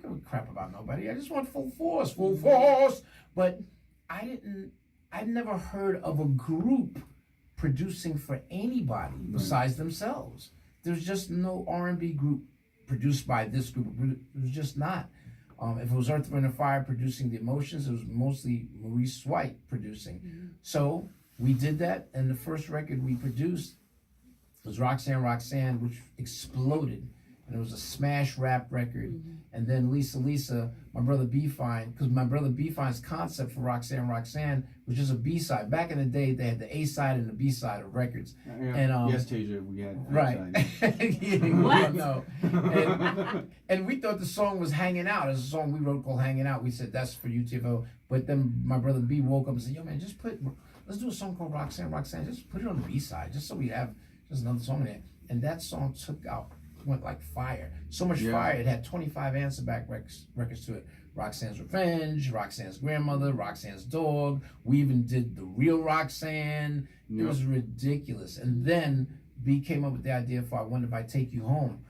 give a crap about nobody. I just want full force. But I'd never heard of a group producing for anybody besides themselves. There's just no R&B group produced by this group. It was just not. If it was Earth, Wind & Fire producing the emotions, it was mostly Maurice White producing. So we did that, and the first record we produced was Roxanne, which exploded. And it was a smash rap record. And then Lisa, my brother B-Fine, because my brother B-Fine's concept for Roxanne was just a B-side. Back in the day, they had the A-side and the B-side of records. And yes, TAYSHA, we had right. What? No. And we thought the song was Hanging Out. It's a song we wrote called Hanging Out. We said, that's for UTFO. But then my brother B woke up and said, yo, man, let's do a song called Roxanne. Just put it on the B-side, just so we have just another song in there. And that song went like fire. So much fire, it had 25 answer-back records to it. Roxanne's Revenge, Roxanne's Grandmother, Roxanne's Dog. We even did The Real Roxanne. It was ridiculous. And then B came up with the idea for I Wonder If I Take You Home.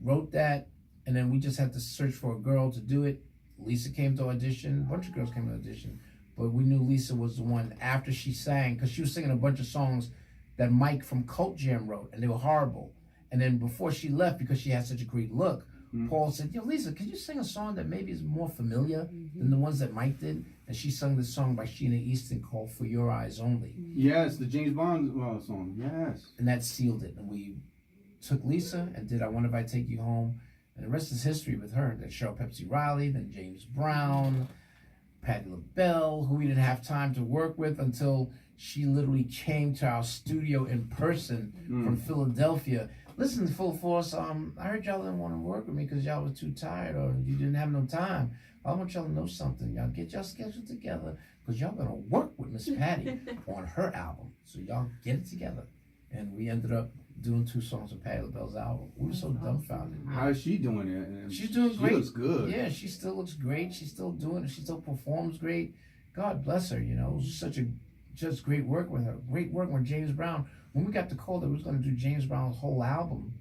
Wrote that, and then we just had to search for a girl to do it. Lisa came to audition. A bunch of girls came to audition. But we knew Lisa was the one after she sang, because she was singing a bunch of songs that Mike from Cult Jam wrote, and they were horrible. And then before she left, because she had such a great look, Paul said, yo, Lisa, could you sing a song that maybe is more familiar than the ones that Mike did? And she sung this song by Sheena Easton called For Your Eyes Only. Yes, the James Bond song, yes. And that sealed it. And we took Lisa and did I Wonder If I Take You Home. And the rest is history with her. Then Cheryl Pepsi Riley, then James Brown, Patti LaBelle, who we didn't have time to work with until she literally came to our studio in person from Philadelphia. Listen, Full Force, I heard y'all didn't want to work with me because y'all was too tired or you didn't have no time. I want y'all to know something. Y'all get y'all schedule together because y'all going to work with Miss Patti on her album. So y'all get it together. And we ended up doing 2 songs of Patti LaBelle's album. We were so dumbfounded. How is she doing it? She's doing great. She looks good. Yeah, she still looks great. She's still doing it. She still performs great. God bless her, you know. It was just great work with her. Great work with James Brown. When we got the call that we was going to do James Brown's whole album,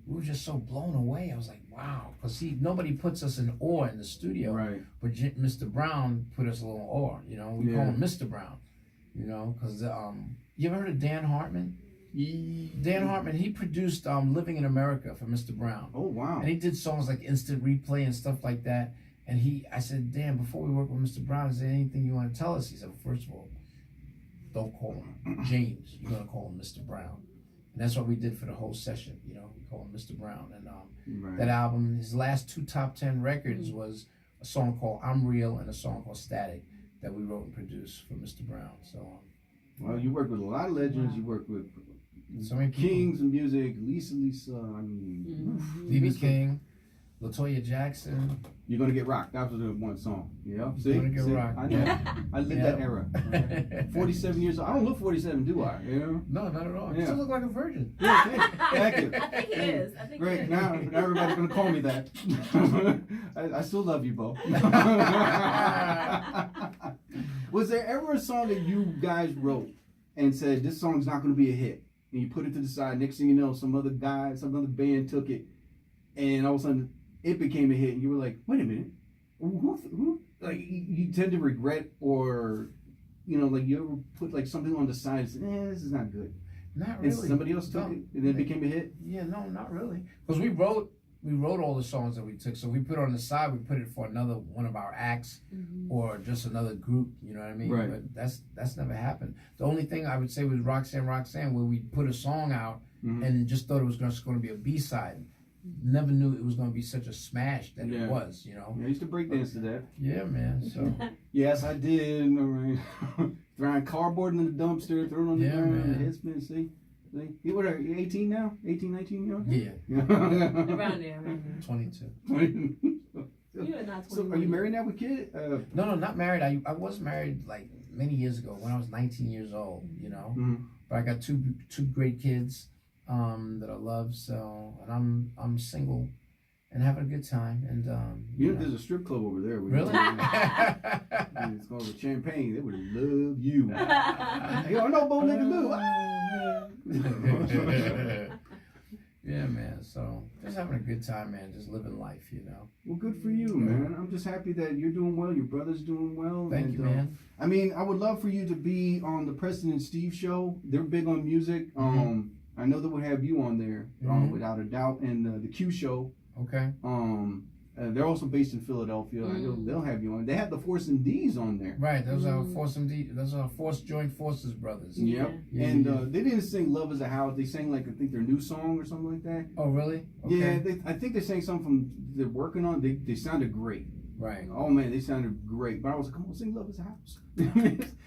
we were just so blown away. I was like, wow. Because nobody puts us in awe in the studio. Right. But Mr. Brown put us a little awe, you know. We call him Mr. Brown, you know. Because you ever heard of Dan Hartman? Dan Hartman, he produced Living in America for Mr. Brown. Oh, wow. And he did songs like Instant Replay and stuff like that. And I said, Dan, before we work with Mr. Brown, is there anything you want to tell us? He said, well, first of all, don't call him James. You're going to call him Mr. Brown. And that's what we did for the whole session, you know. We call him Mr. Brown. And that album, his last 2 top 10 records was a song called I'm Real and a song called Static that we wrote and produced for Mr. Brown. So, well, you work with a lot of legends. You work with so many kings of music, Lisa, I mean, B.B. King, LaToya Jackson. You're gonna get rocked. That was the one song. Yeah, see, Gonna Get Rocked. I know. I lived that era. 47 years old. I don't look 47, do I? You know? No, not at all. You still look like a virgin. Yeah, thank you. I think he is. Great. Now everybody's gonna call me that. I still love you, Bo. Was there ever a song that you guys wrote and said this song's not gonna be a hit, and you put it to the side? Next thing you know, some other band took it, and all of a sudden it became a hit, and you were like, wait a minute, who? Like, you tend to regret, or, you know, like you ever put like something on the side and said, this is not good. Not really. And somebody else took it, and then it became a hit? Yeah, no, not really. Because we wrote all the songs that we took, so we put it on the side, we put it for another one of our acts, or just another group, you know what I mean? Right. But that's never happened. The only thing I would say was Roxanne, where we put a song out and just thought it was just going to be a B-side. Never knew it was going to be such a smash that it was, you know. I used to break dance to that. Yeah, man. So yes, I did. Throwing cardboard in the dumpster, throwing on the ground, man. the head spin. See, what are you, 18 now? 18, 19 years old? Yeah. Around there. 22. You're not 21. So, are you married now with kids? No, not married. I was married like many years ago when I was 19 years old, you know. But I got two great kids that I love. So, and I'm single and having a good time. And you know, there's a strip club over there. Really? It's called the Champagne. They would love you. Yo, I know Bo Legged Lou. Yeah, man. So just having a good time, man. Just living life, you know. Well, good for you, man. I'm just happy that you're doing well. Your brother's doing well. Thank you, man. I mean, I would love for you to be on the Preston and Steve show. They're big on music. I know that we'll have you on there, without a doubt. And the Q show. Okay. They're also based in Philadelphia. I know they'll have you on. They have the Force and D's on there. Right. Those are those are Force Joint Forces brothers. Yep. Yeah. And they didn't sing "Love Is a House." They sang like I think their new song or something like that. Oh, really? Okay. Yeah. I think they sang something from they're working on. They sounded great. Right. Oh man, they sounded great. But I was like, come on, sing "Love Is a House."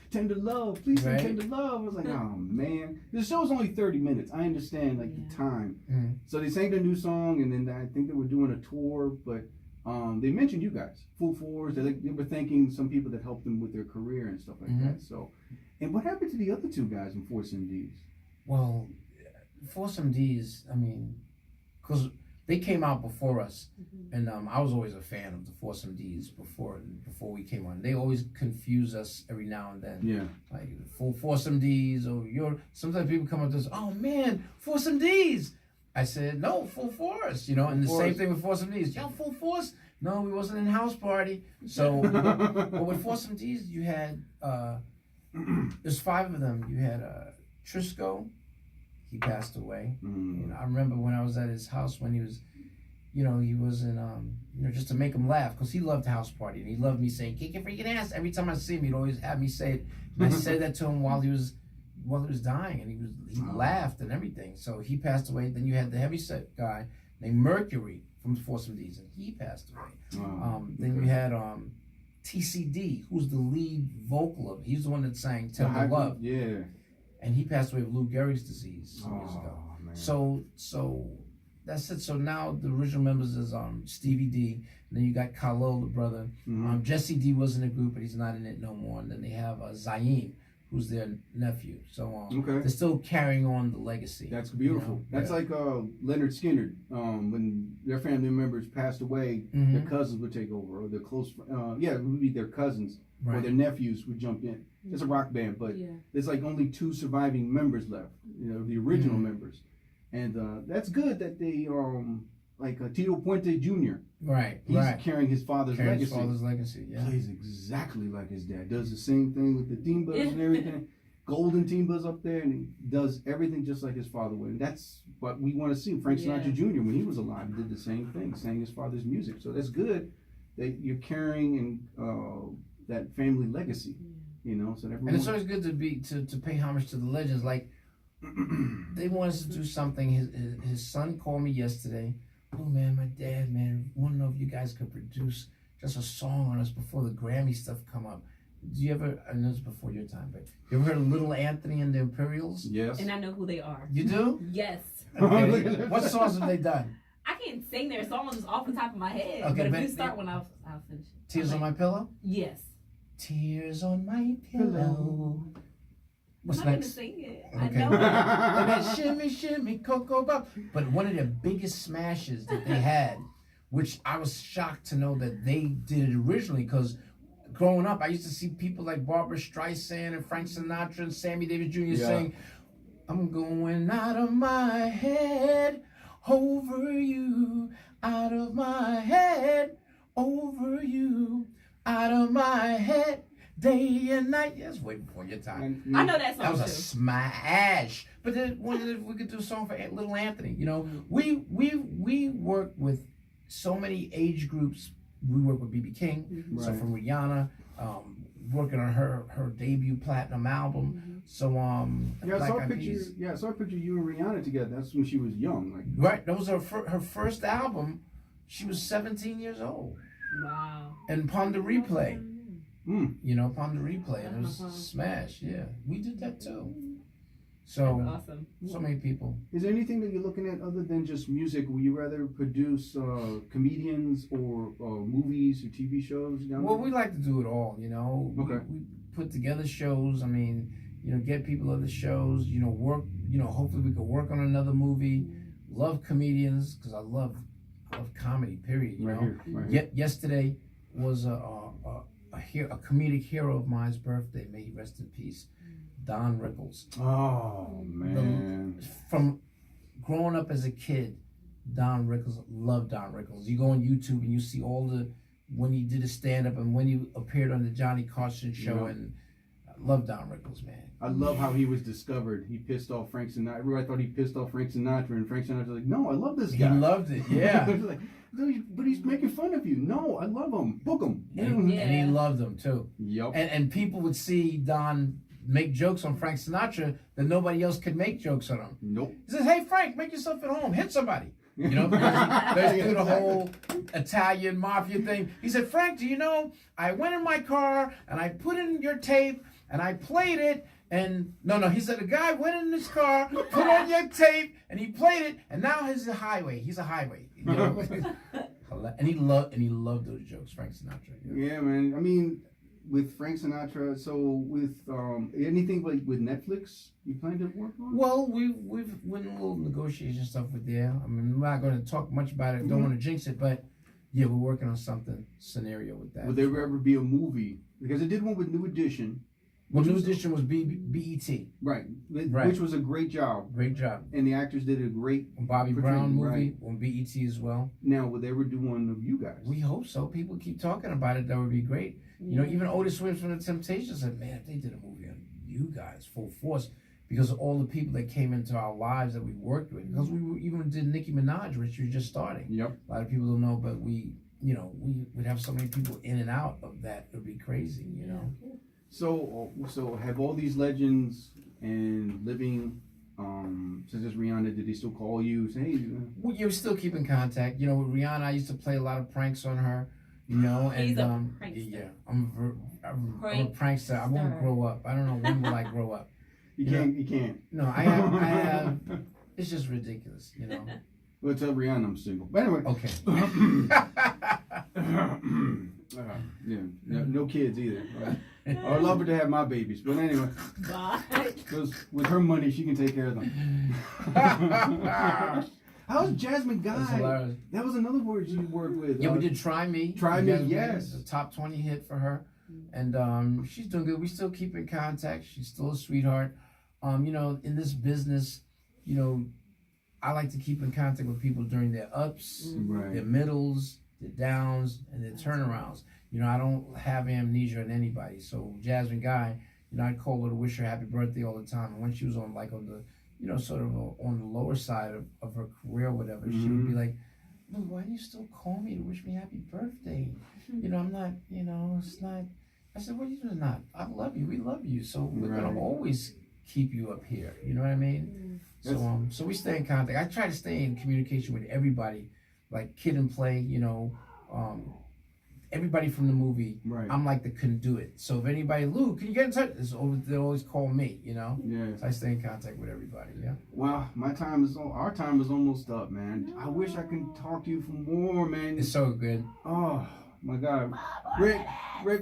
Tender Love, please sing Tender Love. I was like, oh man, the show's only 30 minutes. I understand like the time. So they sang their new song, and then I think they were doing a tour, but. They mentioned you guys, Full Force. They were thanking some people that helped them with their career and stuff like that. So, and what happened to the other two guys in Force MDs? Well, Force MDs, I mean, because they came out before us, and I was always a fan of the Force MDs before we came on. They always confuse us every now and then. Yeah. Like Full Force MDs, or sometimes people come up to us, oh man, Force MDs. I said, no, Full Force, you know, and the same thing with Force MDs. Yo, Full Force? No, we wasn't in House Party. So, but with Force MDs, you had, there's 5 of them. You had Trisco, he passed away. You know, I remember when I was at his house when he was, you know, he was in, you know, just to make him laugh, because he loved House Party, and he loved me saying, kick your freaking ass. Every time I see him, he'd always have me say it. And I said that to him while he was dying, and he laughed and everything. So he passed away. Then you had the heavyset guy named Mercury from Force MDs, and he passed away. Then you had TCD, who's the lead vocal of it. He's the one that sang Tender Love. Yeah. And he passed away with Lou Gehrig's disease some years ago. Man. So that's it. So now the original members is Stevie D, and then you got Khalil, the brother. Jesse D was in the group, but he's not in it no more. And then they have Zayn, who's their nephew. So they're still carrying on the legacy. That's beautiful. You know? That's like Leonard Skinner. When their family members passed away, their cousins would take over, or their close, it would be their cousins or their nephews would jump in. It's a rock band, but there's like only 2 surviving members left. You know, the original members, and that's good that they like Tito Puente Jr. Right. He's carrying his father's legacy. His father's legacy. Yeah. Plays exactly like his dad. Does the same thing with the timbas and everything. Golden timbas up there, and he does everything just like his father would. And that's what we want to see. Frank Sinatra Jr. when he was alive did the same thing, sang his father's music. So that's good that you're carrying and that family legacy. You know, so that and it's always good to pay homage to the legends. Like they want us to do something. His son called me yesterday. Oh man, my dad, man, want to know if you guys could produce just a song on us before the Grammy stuff come up. Do you ever? I know it's before your time, but you ever heard of Little Anthony and the Imperials? Yes. And I know who they are. You do? Yes. Okay. What songs have they done? I can't sing their songs just off the top of my head. Okay, but if you start one, I'll finish it. Tears on My Pillow? Yes. Tears on my pillow. What's I'm not next? gonna sing it. Okay. I know it. And then Shimmy, Shimmy, Cocoa Bop. But one of the biggest smashes that they had, which I was shocked to know that they did it originally, because growing up, I used to see people like Barbara Streisand and Frank Sinatra and Sammy Davis Jr. saying, I'm going out of my head, over you, out of my head, over you, out of my head. Day and night. Yes, way before your time. I know that song. That was a too. smash. But then wondered if we could do a song for Little Anthony. You know, we work with so many age groups. We work with B.B. King. So from Rihanna, working on her debut platinum album. So I saw a picture you and Rihanna together. That's when she was young. Like right. That was her first album. She was 17 years old. Wow. And Upon the Replay. You know, Upon the Replay, and it was a smash. Yeah, we did that too. So that's awesome. So many people. Is there anything that you're looking at other than just music? Would you rather produce comedians or movies or TV shows? Well, we like to do it all. You know, okay. We put together shows. I mean, you know, get people other shows. You know, work. You know, hopefully we could work on another movie. Love comedians because I love comedy. Period. You know. Here. Yesterday was a comedic hero of mine's birthday. May he rest in peace. Don Rickles. Oh man! From growing up as a kid, Don Rickles, loved Don Rickles. You go on YouTube and you see all the, when he did a stand-up and when he appeared on the Johnny Carson show, and I love Don Rickles, man. I love how he was discovered. He pissed off Frank Sinatra. Everybody thought he pissed off Frank Sinatra, and Frank Sinatra was like, no, I love this guy. He loved it, yeah. Like, but he's making fun of you. No, I love him. Book him. And he loved them too. Yep. And people would see Don make jokes on Frank Sinatra that nobody else could make jokes on him. Nope. He says, hey, Frank, make yourself at home. Hit somebody. You know, because he goes through the whole Italian mafia thing. He said, Frank, do you know, I went in my car and I put in your tape and I played it. And no, he said, the guy went in his car, put on your tape, and he played it, and now he's a highway. He's a highway. You know? And he loved those jokes, Frank Sinatra. You know? Yeah, man. I mean, with Frank Sinatra, so with anything like with Netflix, you plan to work on? Well, we've went a little negotiation stuff with there. I mean, we're not going to talk much about it. Don't want to jinx it, but yeah, we're working on something scenario with that. Would there ever be a movie? Because it did one with New Edition. Well, New Edition was BET. Right. Which was a great job. Great job. And the actors did a great Bobby Brown movie right. on BET as well. Now, would they ever do one of you guys? We hope so. People keep talking about it. That would be great. You know, even Otis Williams from the Temptations said, man, if they did a movie on you guys, full force, because of all the people that came into our lives that we worked with. Because we even did Nicki Minaj, which was just starting. Yep. A lot of people don't know, but we would have so many people in and out of that. It would be crazy, you know. So have all these legends and living, such as Rihanna, did they still call you? Say, hey, well, you still keep in contact. You know, with Rihanna, I used to play a lot of pranks on her. You know, and He's a prankster. yeah, I'm a prankster. I won't grow up. I don't know when will I grow up. You can't. No, I have. It's just ridiculous, you know. Well, tell Rihanna I'm single. But anyway. Okay. Yeah, no kids either. I would love her to have my babies, but anyway, because with her money, she can take care of them. How's Jasmine Guy? That was another word you worked with. Yeah, we did Try Me. Try Me, yes. A top 20 hit for her. And she's doing good. We still keep in contact. She's still a sweetheart. You know, in this business, you know, I like to keep in contact with people during their ups, their middles, their downs, and their turnarounds. You know, I don't have amnesia on anybody. So Jasmine Guy, you know, I'd call her to wish her happy birthday all the time. And when she was on the, you know, sort of on the lower side of her career or whatever, she would be like, "Well, why do you still call me to wish me happy birthday? You know, I'm not, you know, it's not." I said, "What are you doing? Not? I love you. We love you. So we're gonna always keep you up here. You know what I mean?" So we stay in contact. I try to stay in communication with everybody, like Kid and Play, you know, everybody from the movie. Right. I'm like the conduit. So if anybody, Lou, can you get in touch? They always call me, you know. Yeah. So I stay in contact with everybody. Yeah. Well, our time is almost up, man. I wish I could talk to you for more, man. It's so good. Oh my God, Rick,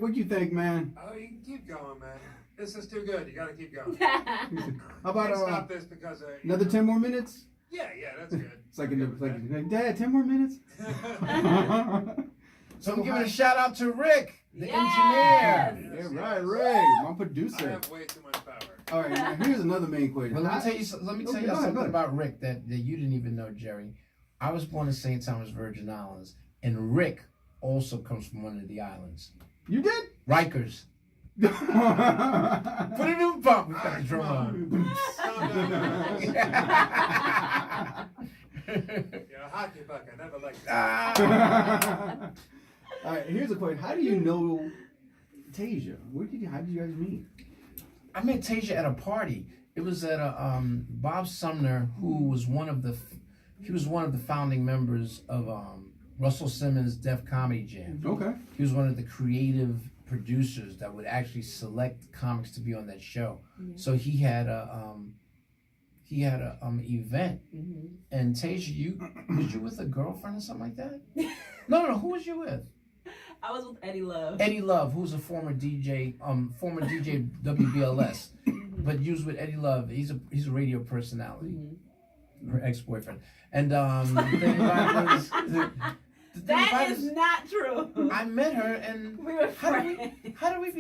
what do you think, man? Oh, you can keep going, man. This is too good. You got to keep going. How about stop this because another 10 more minutes? Yeah, that's good. It's like Dad, 10 more minutes. So I'm giving a shout out to Rick, the engineer. Yeah, right, Rick, my I producer. have way too much power. All right, now here's another main question. Well, let me tell you something about Rick that you didn't even know, Jerry. I was born in St. Thomas, Virgin Islands, and Rick also comes from one of the islands. You did? Rikers. Put a new bump. We got the drum on. You're a hockey puck. I never liked that. All right, here's a question. How do you know TAYSHA? How did you guys meet? I met TAYSHA at a party. It was at a Bob Sumner, who was one of the founding members of Russell Simmons' Def Comedy Jam. Okay. He was one of the creative producers that would actually select comics to be on that show. So he had a event, and TAYSHA, was you with a girlfriend or something like that? No, who was you with? I was with Eddie Love. Eddie Love, who's a former DJ WBLS, but you was with Eddie Love. He's a radio personality. Her ex-boyfriend, and the That is not true. I met her and We were friends. how do we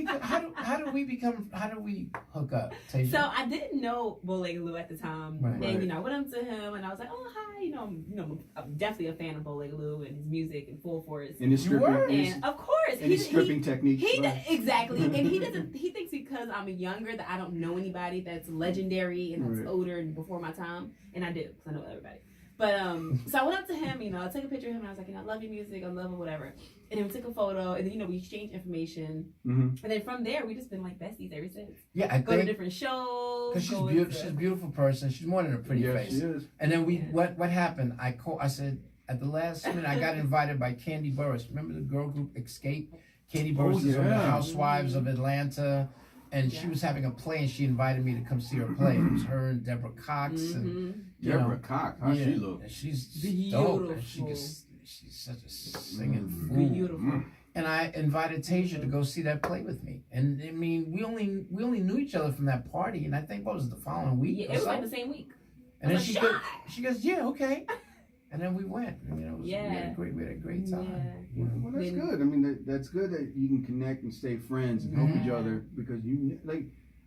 hook up, Taysha? So I didn't know Bow Legged Lou at the time, Right. and you know I went up to him and I was like, "Oh hi, I'm definitely a fan of Bow Legged Lou and his music and Full Force." And his You were? stripping, And of course, and his stripping techniques. exactly, and he doesn't. He thinks because I'm younger that I don't know anybody that's legendary and that's Right. older and before my time, and I do because I know everybody. But so I went up to him, I took a picture of him, and I was like, I love your music, I love it, whatever. And then we took a photo, and then we exchanged information, and then from there we just been like besties ever since. Yeah, I Go to think different shows. because she's go beautiful. into- She's a beautiful person. She's more than a pretty Yes, face. she is. And then Yeah. what happened? I said at the last minute I got invited by Candy Burris. Remember the girl group Escape? Candy Burris is on the yeah. Housewives of Atlanta, and she Yeah. was having a play, and she invited me to come see her play. It was her and Deborah Cox, and Mhm. you Deborah know, Cox, how she look? and she's Beautiful. dope. And she's such a singing fool. Beautiful. And I invited Taysha to go see that play with me. And I mean, we only knew each other from that party, and I think what was it, the following week? Yeah, or it was like something? the same week. And I then was she like, goes, she goes, yeah, okay. And then we went. And, it was, we had Yeah. we had a great time. Yeah. You know? Well, that's Then- good. I mean, that's good that you can connect and stay friends and help each Yeah. other because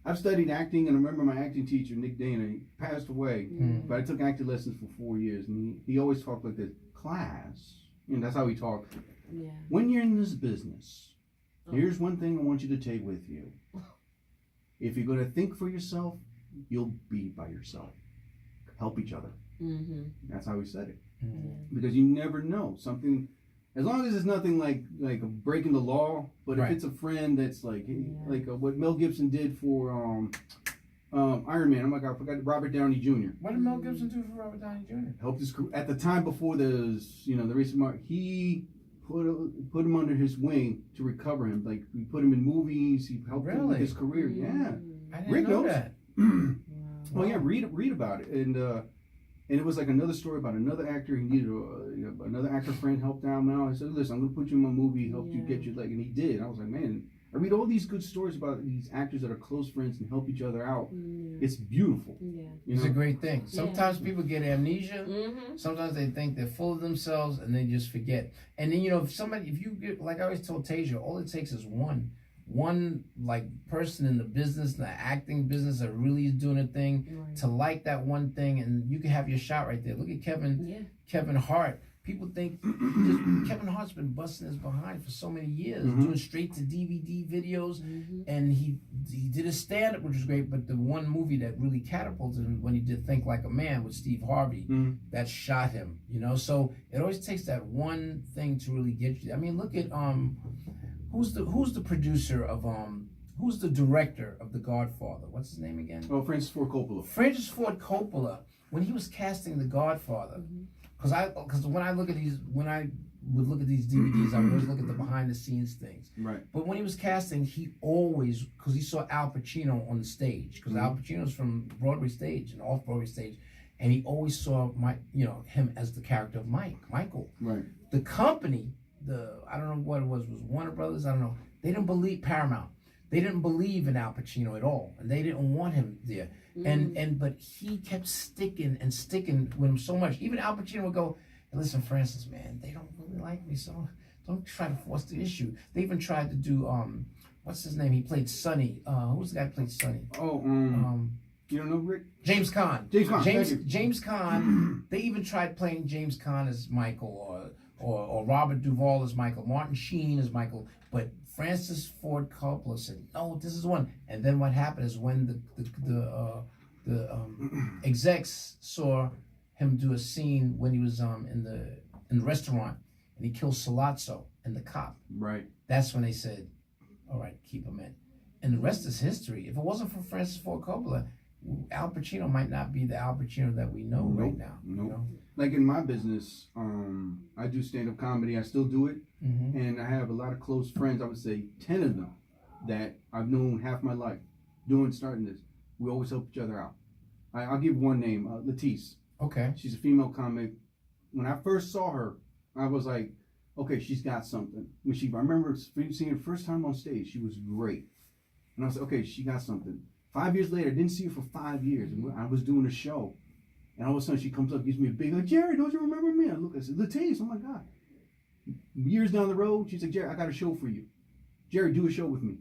I've studied acting, and I remember my acting teacher, Nick Dana, he passed away, Mm. but I took acting lessons for 4 years, and he always talked like this, class, that's how he talked. Yeah. When you're in this business, Oh. here's one thing I want you to take with you. If you're going to think for yourself, you'll be by yourself. Help each other. Mm-hmm. That's how he said it. Mhm. Because you never know something, as long as it's nothing like breaking the law, but Right. if it's a friend that's Yeah. what Mel Gibson did for Iron Man. Oh my God, I forgot Robert Downey Jr. What did Mel Gibson do for Robert Downey Jr.? Helped his at the time before the recent mark. He put him under his wing to recover him. Like we put him in movies. He helped him with Really? his career. Yeah. I didn't Rick know knows. that. Oh yeah, read about it, and it was like another story about another actor. He needed another actor friend helped him out. I said, "Listen, I'm gonna put you in my movie, help you Yeah. get your leg," and he did. I was like, "Man, I read all these good stories about these actors that are close friends and help each other out. It's beautiful." Yeah. You It's a know? great thing. Sometimes people get amnesia. Mm-hmm. Sometimes they think they're full of themselves and they just forget. And then if you get, like I always told Taysha, all it takes is one like person in the business, the acting business that really is doing a thing, Right. to like that one thing, and you can have your shot right there. Look at Kevin Hart. People think Kevin Hart's been busting his behind for so many years, doing straight to DVD videos, and he did a stand up, which was great. But the one movie that really catapulted him when he did Think Like a Man with Steve Harvey, that shot him. So it always takes that one thing to really get you. I mean, look at who's the producer of who's the director of The Godfather? What's his name again? Oh, Francis Ford Coppola. Francis Ford Coppola. When he was casting The Godfather, because when I would look at these DVDs, I would always look at the behind the scenes things. Right. But when he was casting, he always, because he saw Al Pacino on the stage, because Al Pacino's from Broadway stage and off Broadway stage, and he always saw him as the character of Michael. Right. The company, I don't know what it was Warner Brothers, I don't know. They didn't believe Paramount. They didn't believe in Al Pacino at all, and they didn't want him there. But he kept sticking with him so much. Even Al Pacino would go, "Hey, listen, Francis, man, they don't really like me, so don't try to force the issue." They even tried to do what's his name? He played Sonny. Who's the guy who played Sonny? Oh, you don't know Rick? James Caan. James Caan. Thank you. James Caan. They even tried playing James Caan as Michael, or Robert Duvall as Michael, Martin Sheen as Michael, but Francis Ford Coppola said, "No, this is one." And then what happened is when the execs saw him do a scene when he was in the restaurant and he kills Sollozzo and the cop. Right. That's when they said, "All right, keep him in." And the rest is history. If it wasn't for Francis Ford Coppola, Al Pacino might not be the Al Pacino that we know right now. Nope. Like in my business, I do stand-up comedy. I still do it. And I have a lot of close friends. I would say 10 of them that I've known half my life starting this. We always help each other out. I'll give one name, Latisse. Okay. She's a female comic. When I first saw her, I was like, okay, she's got something. I remember seeing her first time on stage. She was great. And I was like, okay, she got something. 5 years later, I didn't see her for 5 years. And I was doing a show. And all of a sudden she comes up, gives me a big, like, "Jerry, don't you remember me?" I look, I said, "Latisse, oh my God." years down the road, she's like, Jerry, I got a show for you. Jerry, do a show with me.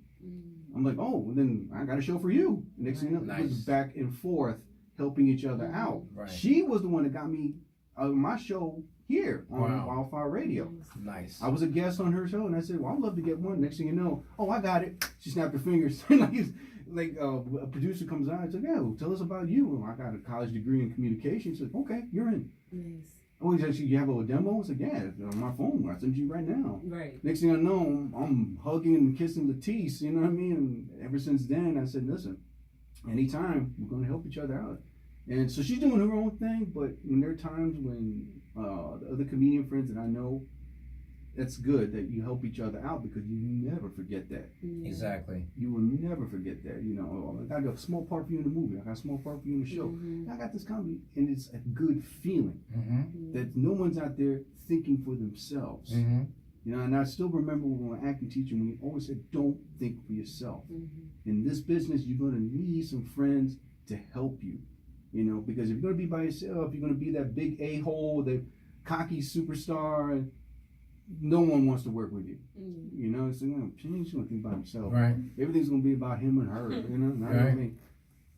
I'm like, oh, well, then I got a show for you. Next thing you know, it was back and forth, helping each other out. Right. She was the one that got me on my show here on Wildfire Radio. Nice. I was a guest on her show, and I said, well, I'd love to get one. Next thing you know, oh, I got it. She snapped her fingers. A producer comes on and said, yeah, well, tell us about you. And I got a college degree in communication. She said, okay, you're in. Nice. Oh, he said, you have a demo? I said, yeah, on my phone. I sent you right now. Right. Next thing I know, I'm hugging and kissing Latisse, you know what I mean? And ever since then, I said, listen, anytime, we're going to help each other out. And so she's doing her own thing, but when there are times when the other comedian friends that I know, that's good that you help each other out because you never forget that. Exactly. You will never forget that. You know, I got a small part for you in the movie. I got a small part for you in the show. I got this comedy, and it's a good feeling that no one's out there thinking for themselves. You know, and I still remember when I acting teacher, we always said, don't think for yourself. In this business, you're going to need some friends to help you. You know, because if you're going to be by yourself, you're going to be that big a-hole, the cocky superstar, and no one wants to work with you. You know, so he's going to think about himself. Right. Everything's going to be about him and her, you know, not about me.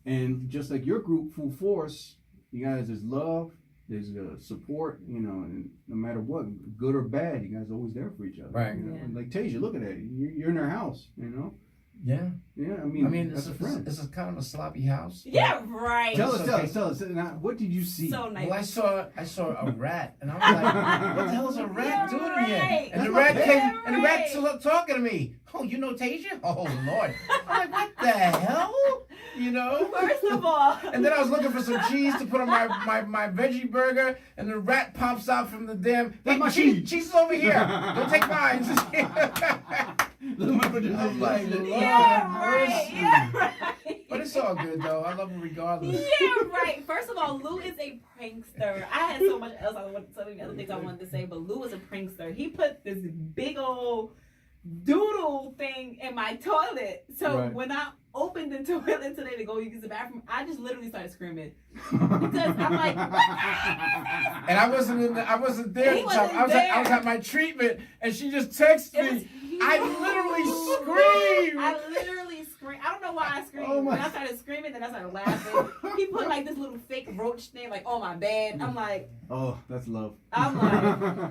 And just like your group, Full Force, you guys, there's love, there's support, you know, and no matter what, good or bad, you guys are always there for each other. Right. You know? And like TAYSHA, look at that. You're in her house, you know. Yeah. Yeah, I mean that's a friend. It's a kind of a sloppy house. Yeah, right. Tell us. Now, what did you see? So nice. Well, I saw a rat, and I was like, "What the hell is a rat doing here?" right. And the rat came, and the rat started talking to me. Oh, you know TAYSHA? Oh Lord! I'm like, what the hell? You know? First of all. And then I was looking for some cheese to put on my veggie burger, and the rat pops out from the damn. That's my cheese. Cheese is over here. Don't take mine. I'm like, Lord have mercy. But it's all good though. I love him regardless. Yeah, right. First of all, Lou is a prankster. I had so much else so many other things I wanted to say, but Lou is a prankster. He put this big old doodle thing in my toilet. So when I opened the toilet today to go use the bathroom, I just literally started screaming because I'm like, what? And I wasn't there. I was at my treatment, and she just texted me. I literally screamed. I don't know why I screamed. When I started screaming, then I started laughing. He put like this little fake roach thing like on my bed. I'm like, oh, that's love. I'm like,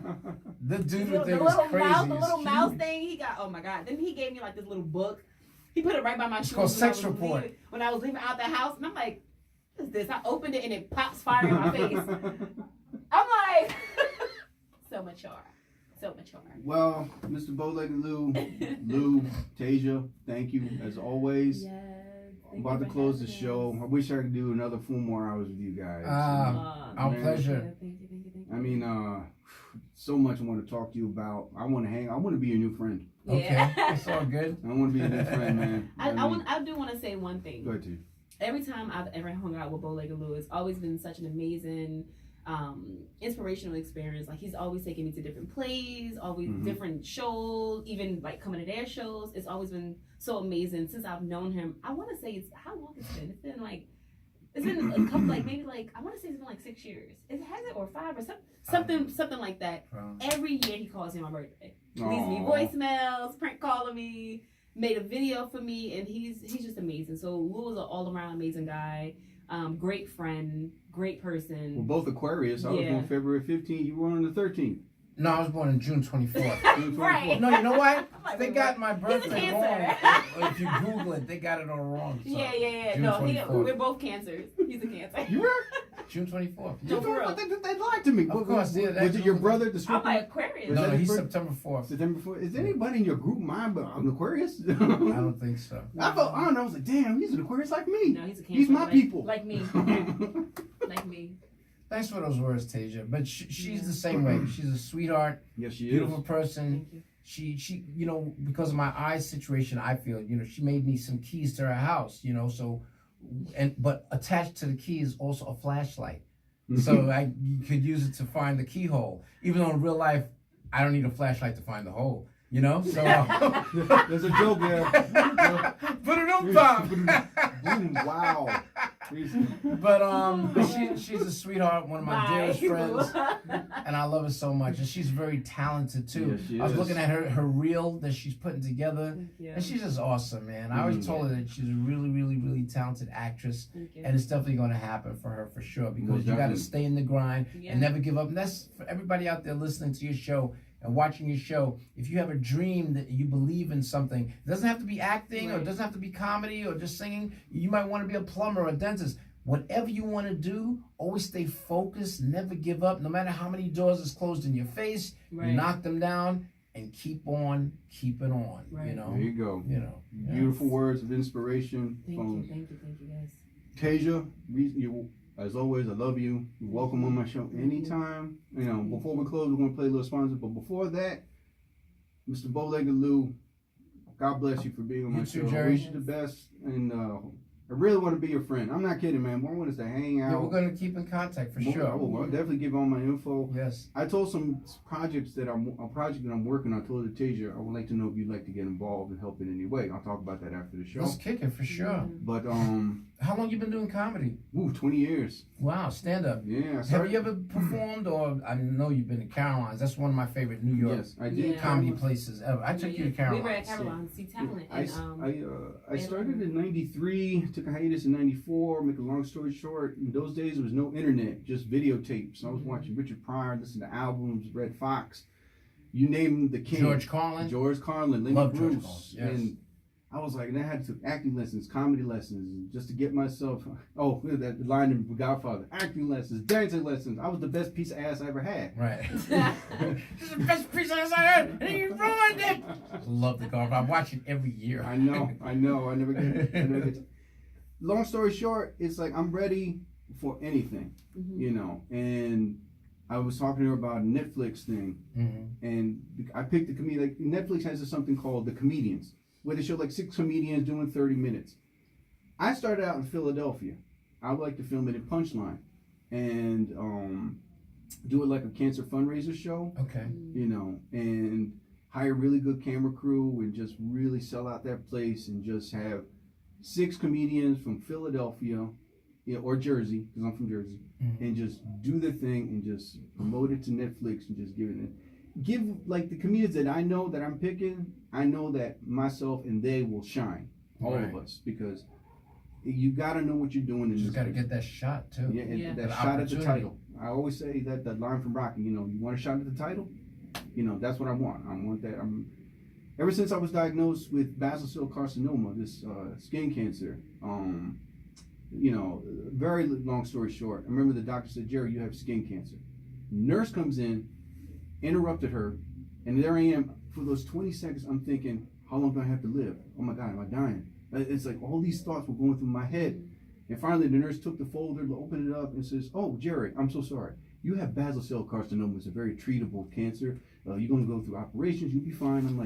the doodle thing was crazy. The little mouse thing he got. Oh my god. Then he gave me like this little book. He put it right by my shoes. It's called Sex Report. When I was leaving out the house, and I'm like, what is this? I opened it and it pops fire in my face. I'm like, so mature. So mature. Well, Mr.BOW LEGGED LOU, Lou, TAYSHA, thank you as always. Yes. I'm about to close the show. I wish I could do another 4 more hours with you guys. Our pleasure. Thank you. I mean, so much I want to talk to you about. I want to hang. I want to be your new friend. Okay, it's all good. I want to be a new friend, man. I do want to say one thing. Go ahead, T. Every time I've ever hung out with BOW LEGGED LOU, it's always been such an amazing, inspirational experience. Like he's always taking me to different plays, always different shows, even like coming to their shows. It's always been so amazing since I've known him. I want to say how long it's been? It's been a couple, like maybe like I want to say it's been like 6 years. It has it or 5 or something like that. Every year he calls me on my birthday. Leaves me voicemails, prank calling me, made a video for me, and he's just amazing. So Lou is an all around amazing guy, great friend, great person. We're both Aquarius. I was born February 15th. You were on the 13th. No, I was born on June 24th. Right. No, you know what? Like, they got my birthday wrong. If you Google it, they got it all wrong. So Yeah. June No, 24th. we're both cancers. He's a cancer. You were? June 24th. No, for real. I think they lied to me. Of course, yeah. Was it your brother, the I'm stripper? like Aquarius. No, he's first- September 4th. September 4th. Is anybody in your group mind but an Aquarius? I don't think so. I don't know. I was like, damn, he's an Aquarius like me. No, he's a cancer. He's my people. Like me. Like me. Thanks for those words, TAYSHA. But she's the same way. She's a sweetheart, Yes, she beautiful is. person. Thank you. She, you know, because of my eye situation, I feel, you know, she made me some keys to her house, you know, so, but attached to the key is also a flashlight. So you could use it to find the keyhole. Even though in real life, I don't need a flashlight to find the hole, you know? So There's a joke there. put it on top. Wow. But she's a sweetheart, one of my Bye. dearest friends, and I love her so much. And she's very talented too. Yeah, she I was is. looking at her reel that she's putting together, Thank you. and she's just awesome, man. I always told her that she's a really, really, really talented actress, Thank you. and it's definitely going to happen for her for sure because Most you got to definitely. stay in the grind Yeah. and never give up. And that's for everybody out there listening to your show and watching your show. If you have a dream that you believe in something, it doesn't have to be acting or it doesn't have to be comedy or just singing. You might want to be a plumber or a dentist. Whatever you want to do, always stay focused, never give up. No matter how many doors is closed in your face, you knock them down and keep on keeping on. Right. You know. There you go. You know. Yeah. Beautiful words of inspiration Thank from you guys. TAYSHA. You, as always, I love you. You're welcome on my show anytime. You know, before we close, we're gonna play a little sponsor. But before that, Mr. Bow Legged Lou, God bless you for being on my You too, show. I Jerry. wish you the best, and I really want to be your friend. I'm not kidding, man. I want us to hang out. Yeah, we're gonna keep in contact for sure. I'll definitely give all my info. Yes. I told some projects that a project that I'm working on. I told TAYSHA, I would like to know if you'd like to get involved and help in any way. I'll talk about that after the show. Let's kick it for sure. But How long you been doing comedy? 20 years. Wow, stand up. Yeah. I Have started- you ever performed, or I know you've been to Caroline's? That's one of my favorite New York Yes, I did. Yeah. comedy places ever. I took you to We Caroline's. were at Caroline, see talent, I and started in '93, took a hiatus in '94. Make a long story short, in those days there was no internet, just videotapes. I was watching Richard Pryor, listening to albums, Red Fox, you name the king. George Carlin. George Carlin, Lenny Love George Bruce, Carlin, yes. and I was like, and I had to acting lessons, comedy lessons, just to get myself. Oh, that line in Godfather: acting lessons, dancing lessons. I was the best piece of ass I ever had. Right. This is the best piece of ass I heard, and you ruined it. Love the Godfather. I watch it every year. I know. I never get. Long story short, it's like I'm ready for anything, you know. And I was talking to her about a Netflix thing, and I picked the comedian. Like Netflix has something called The Comedians, where they show like 6 comedians doing 30 minutes. I started out in Philadelphia. I would like to film it in Punchline, and do it like a cancer fundraiser show. Okay. You know, and hire really good camera crew and just really sell out that place and just have 6 comedians from Philadelphia, or Jersey, because I'm from Jersey, and just do the thing and just promote it to Netflix and just give it in. Give like the comedians that I know that I'm picking, I know that myself and they will shine, all of us, because you got to know what you're doing. You just got to get that shot too. Yeah, and Yeah. that That shot at the opportunity. title. I always say that line from Rocky, you know, you want a shot at the title? You know, that's what I want. I want that. Ever since I was diagnosed with basal cell carcinoma, this skin cancer, you know, very long story short, I remember the doctor said, Jerry, you have skin cancer. Nurse comes in, interrupted her, and there I am. For those 20 seconds, I'm thinking, how long do I have to live? Oh my God, am I dying? It's like all these thoughts were going through my head. And finally, the nurse took the folder, opened it up, and says, oh, Jerry, I'm so sorry. You have basal cell carcinoma. It's a very treatable cancer. You're going to go through operations. You'll be fine. I'm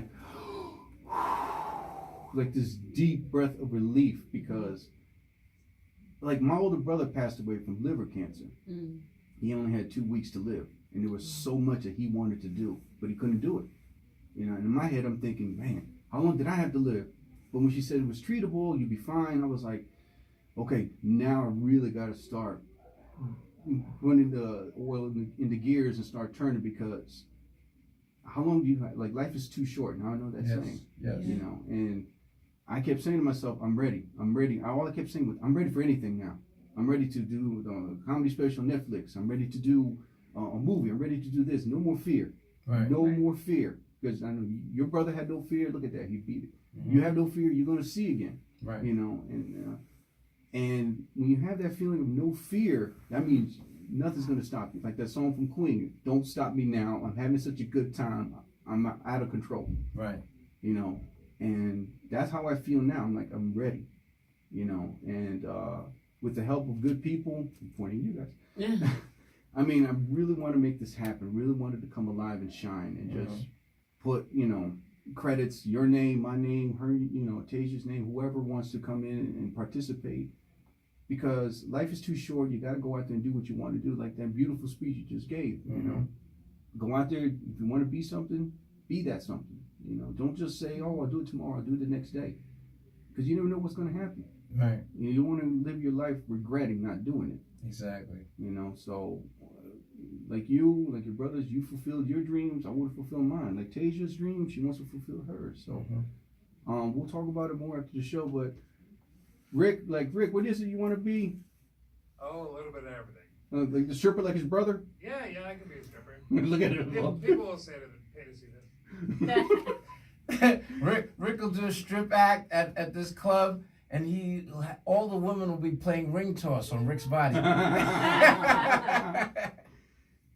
like this deep breath of relief, because like my older brother passed away from liver cancer. He only had 2 weeks to live. And there was so much that he wanted to do, but he couldn't do it. You know, and in my head, I'm thinking, man, how long did I have to live? But when she said it was treatable, you'd be fine, I was like, okay, now I really got to start running the oil into gears and start turning, because how long do you have? Like, life is too short. Now I know that saying. Yes. You know, and I kept saying to myself, I'm ready. All I kept saying was, I'm ready for anything now. I'm ready to do the comedy special on Netflix. I'm ready to do a movie. I'm ready to do this. No more fear. Right. No more fear. Because I know your brother had no fear. Look at that. He beat it. You have no fear. You're going to see again. Right. You know, and when you have that feeling of no fear, that means nothing's going to stop you. Like that song from Queen, Don't Stop Me Now. I'm having such a good time. I'm out of control. Right. You know, and that's how I feel now. I'm like, I'm ready. You know, and with the help of good people, I'm pointing at you guys. I mean, I really want to make this happen. Really wanted to come alive and shine and just put, you know, credits, your name, my name, her, you know, TAYSHA's name, whoever wants to come in and participate. Because life is too short. You got to go out there and do what you want to do. Like that beautiful speech you just gave, you know. Go out there. If you want to be something, be that something. You know, don't just say, oh, I'll do it tomorrow. I'll do it the next day. Because you never know what's going to happen. Right. You don't want to live your life regretting not doing it. Exactly. You know, so like you, like your brothers, you fulfilled your dreams. I want to fulfill mine. Like TAYSHA's dream, she wants to fulfill hers. So, we'll talk about it more after the show. But Rick, what is it you want to be? Oh, a little bit of everything. Like the stripper, like his brother. Yeah, I can be a stripper. Look at it. People will say that pay to see this. Rick will do a strip act at this club, and all the women will be playing ring toss on Rick's body.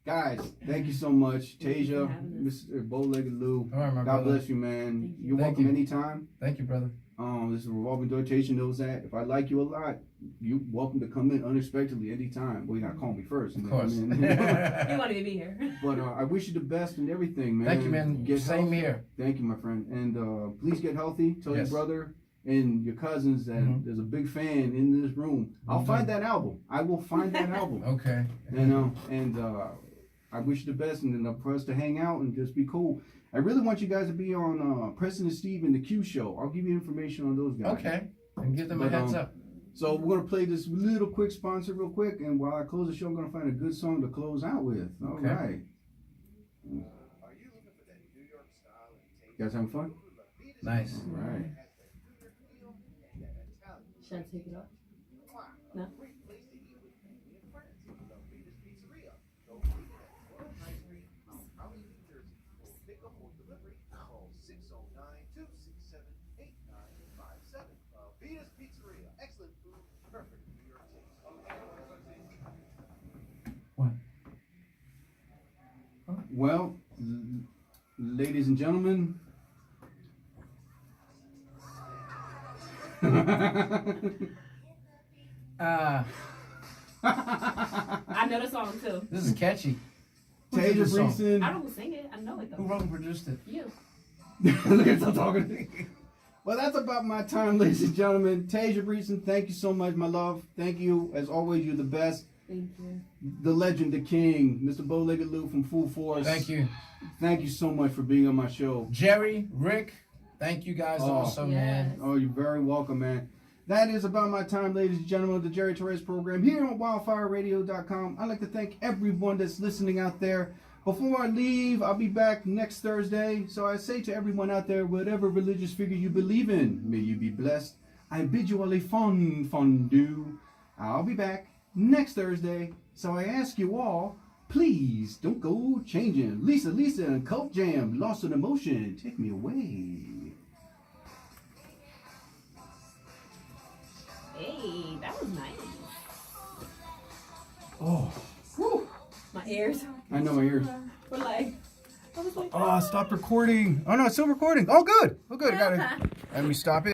Guys, thank you so much. TAYSHA, Mr. Bow Legged Lou. All right, my God brother. bless you, man. You're Thank welcome you. anytime. Thank you, brother. This is a revolving door. TAYSHA knows that. If I like you a lot, you're welcome to come in unexpectedly anytime. Well, you gotta call me first. Of course. You wanted to be here. But I wish you the best in everything, man. Thank you, man. Same healthy. here. Thank you, my friend. And please get healthy. Tell your Yes. brother and your cousins that there's a big fan in this room. I'll find that album. I will find that album. Okay. You know, and I wish you the best, and then for us to hang out and just be cool. I really want you guys to be on President Steve and the Q Show. I'll give you information on those guys. Okay. And give them a heads up. So we're gonna play this little quick sponsor real quick, and while I close the show, I'm gonna find a good song to close out with. All Okay. right. You guys having fun? Nice. All right. Should I take it off? No. Well, ladies and gentlemen. I know the song too. This is catchy. Who did TAYSHA this song? Brinson. I don't know who sing it. I know it Who though. wrote and produced it? You. Look at them talking. Well, that's about my time, ladies and gentlemen. TAYSHA Brinson, thank you so much, my love. Thank you. As always, you're the best. Thank you. The legend, the king, Mr. Bow Legged Lou from Full Force. Thank you. Thank you so much for being on my show. Jerry, Rick, thank you guys also, man. Yes. Oh, you're very welcome, man. That is about my time, ladies and gentlemen, of the Jerry Torres program here on wildfireradio.com. I'd like to thank everyone that's listening out there. Before I leave, I'll be back next Thursday. So I say to everyone out there, whatever religious figure you believe in, may you be blessed. I bid you all a fondue. I'll be back next Thursday. So I ask you all, please don't go changing. Lisa, and Coke Jam, Lost in Emotion, take me away. Hey, that was nice. Oh, Whew. My ears. I know my ears. We're like, I was like, Oh, stop recording. Oh, no, it's still recording. Oh, good. Oh, good. Got it. Let me stop it.